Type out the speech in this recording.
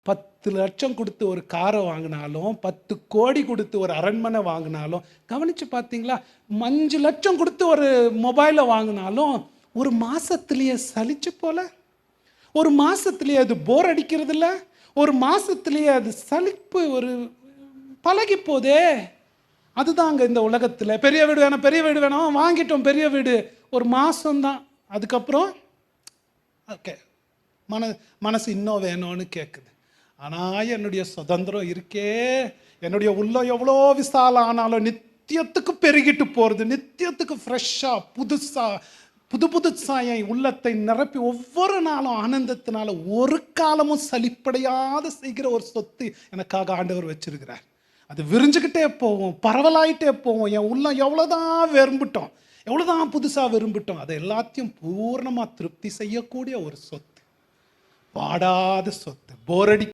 10 லட்சம் கொடுத்து ஒரு காரை வாங்கினாலும், 10 கோடி கொடுத்து ஒரு அரண்மனை வாங்கினாலும், கவனிச்சு பார்த்தீங்களா? 5 லட்சம் கொடுத்து ஒரு மொபைலை வாங்கினாலும் ஒரு மாசத்திலேயே சலிச்சு போல, ஒரு மாசத்திலேயே அது போர் அடிக்கிறது இல்லை, ஒரு மாசத்திலேயே அது சலிப்பு ஒரு பழகி போதே. அதுதாங்க இந்த உலகத்தில். பெரிய வீடு வேணும், பெரிய வீடு வேணும், வாங்கிட்டோம் பெரிய வீடு, ஒரு மாசம்தான். அதுக்கப்புறம் ஓகே, மனசு இன்னும் வேணும்னு கேட்குது. ஆனால் என்னுடைய சுதந்திரம் இருக்கே, என்னுடைய உள்ளம் எவ்வளோ விசாலம் ஆனாலும் நித்தியத்துக்கு பெருகிட்டு போகிறது, நித்தியத்துக்கு ஃப்ரெஷ்ஷாக புதுசாக என் உள்ளத்தை நிரப்பி ஒவ்வொரு நாளும் ஆனந்தத்தினால ஒரு காலமும் சலிப்படையாத செய்கிற ஒரு சொத்து எனக்காக ஆண்டவர் வச்சிருக்கிறார். அது விரிஞ்சுக்கிட்டே போவோம், பரவலாயிட்டே போவோம். என் உள்ளம் எவ்வளோதான் விரும்பிட்டோம், எவ்வளோதான் புதுசாக விரும்பிட்டோம், அதை எல்லாத்தையும் பூர்ணமாக திருப்தி செய்யக்கூடிய ஒரு சொத்து, வாடாத சொத்து, போரடி